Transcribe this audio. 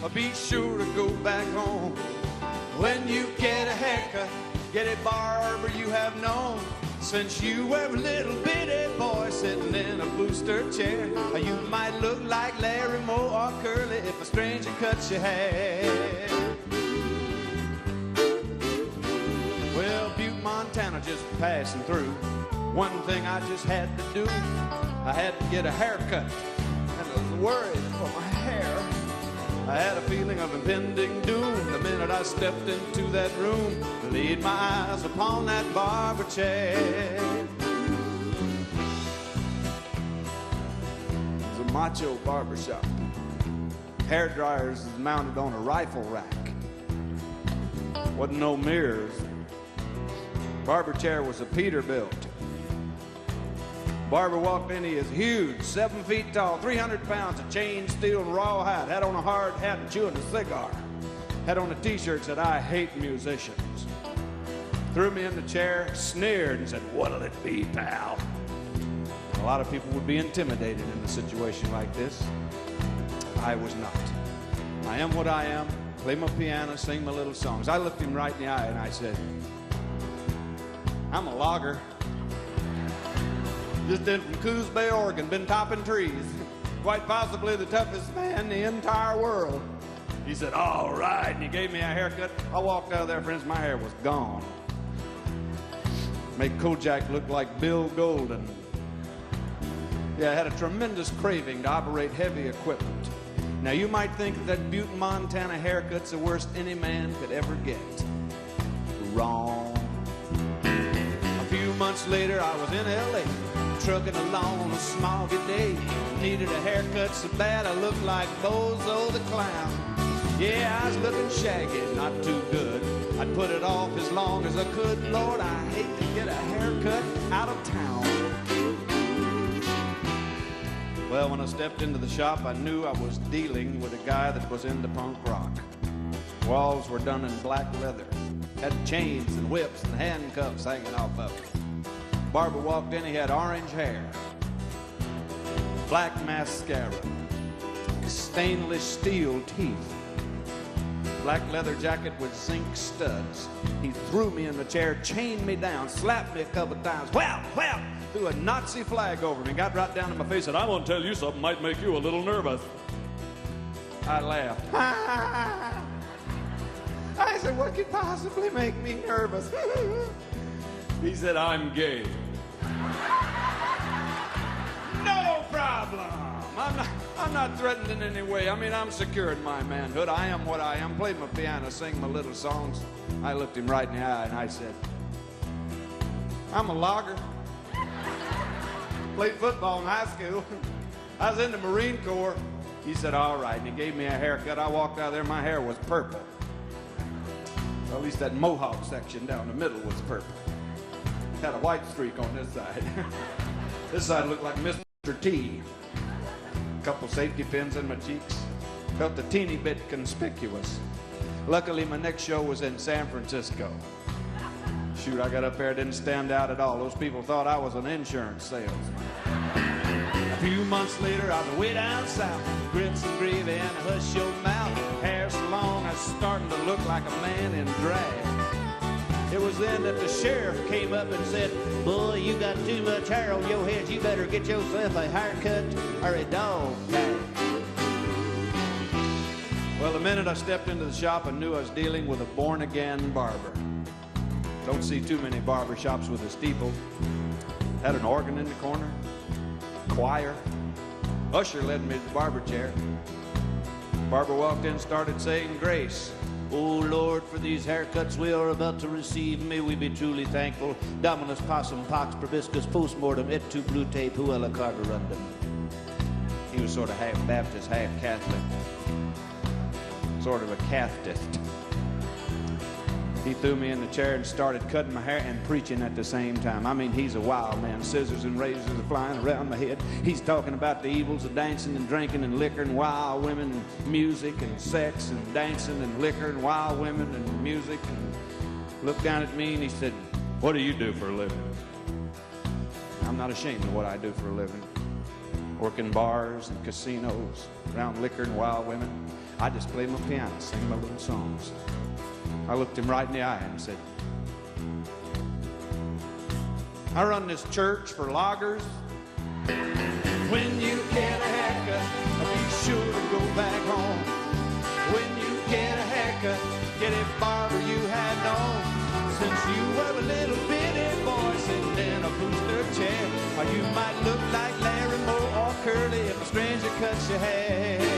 be sure to go back home. When you get a haircut, get a barber you have known. Since you were a little bitty boy sitting in a booster chair, you might look like Larry Moore or Curly if a stranger cuts your hair. Well, Butte, Montana, just passing through. One thing I just had to do, I had to get a haircut, and I was worried for my hair. I had a feeling of impending doom the minute I stepped into that room, laid my eyes upon that barber chair. It was a macho barber shop. Hair dryers mounted on a rifle rack. Wasn't no mirrors. Barber chair was a Peterbilt. Barber walked in, he is huge, 7 feet tall, 300 pounds of chain steel and rawhide, had on a hard hat and chewing a cigar, had on a t-shirt that said, "I hate musicians." Threw me in the chair, sneered, and said, "What'll it be, pal?" A lot of people would be intimidated in a situation like this. I was not. I am what I am, play my piano, sing my little songs. I looked him right in the eye and I said, "I'm a logger. Just in from Coos Bay, Oregon, been topping trees. Quite possibly the toughest man in the entire world." He said, "All right," and he gave me a haircut. I walked out of there, friends, my hair was gone. Made Kojak look like Bill Golden. Yeah, I had a tremendous craving to operate heavy equipment. Now, you might think that Butte, Montana haircut's the worst any man could ever get. Wrong. A few months later, I was in L.A., trucking along on a smoggy day. Needed a haircut so bad I looked like Bozo the Clown. Yeah, I was looking shaggy, not too good. I'd put it off as long as I could. Lord, I hate to get a haircut out of town. Well, when I stepped into the shop, I knew I was dealing with a guy that was into punk rock. Walls were done in black leather, had chains and whips and handcuffs hanging off of them. Barber walked in, he had orange hair, black mascara, stainless steel teeth, black leather jacket with zinc studs. He threw me in the chair, chained me down, slapped me a couple times, whap, whap, threw a Nazi flag over me, got right down in my face and said, "I'm gonna tell you something might make you a little nervous." I laughed. I said, "What could possibly make me nervous?" He said, "I'm gay." No problem. I'm not threatened in any way. I mean, I'm secure in my manhood. I am what I am. Played my piano, sing my little songs. I looked him right in the eye and I said, "I'm a logger. Played football in high school. I was in the Marine Corps." He said, "All right," and he gave me a haircut. I walked out of there, my hair was purple. Or at least that mohawk section down the middle was purple. Had a white streak on this side. This side looked like Mr. T. A couple safety pins in my cheeks. Felt a teeny bit conspicuous. Luckily, my next show was in San Francisco. Shoot, I got up there, didn't stand out at all. Those people thought I was an insurance salesman. A few months later, I was way down south. Grits and gravy and a hush your mouth. Hair so long, I was starting to look like a man in drag. It was then that the sheriff came up and said, "Boy, you got too much hair on your head. You better get yourself a haircut or a dog tag." Well, the minute I stepped into the shop, I knew I was dealing with a born-again barber. Don't see too many barber shops with a steeple. Had an organ in the corner, choir. Usher led me to the barber chair. Barber walked in, started saying grace. "Oh, Lord, for these haircuts we are about to receive, may we be truly thankful. Dominus possum pax probiscus postmortem et tu blute puella carborundum." He was sort of half Baptist, half Catholic. Sort of a Cathist. He threw me in the chair and started cutting my hair and preaching at the same time. I mean, he's a wild man. Scissors and razors are flying around my head. He's talking about the evils of dancing and drinking and liquor and wild women and music and sex and dancing and liquor and wild women and music. And looked down at me and he said, "What do you do for a living?" I'm not ashamed of what I do for a living. working bars and casinos, around liquor and wild women. I just played my piano, sing my little songs. I looked him right in the eye and said, I run this church for loggers. When you get a haircut, be sure to go back home. When you get a haircut, get a barber you had known. Since you were a little bitty boy sitting in a booster chair, or you might look like Larry Moore or Curly if a stranger cuts your hair.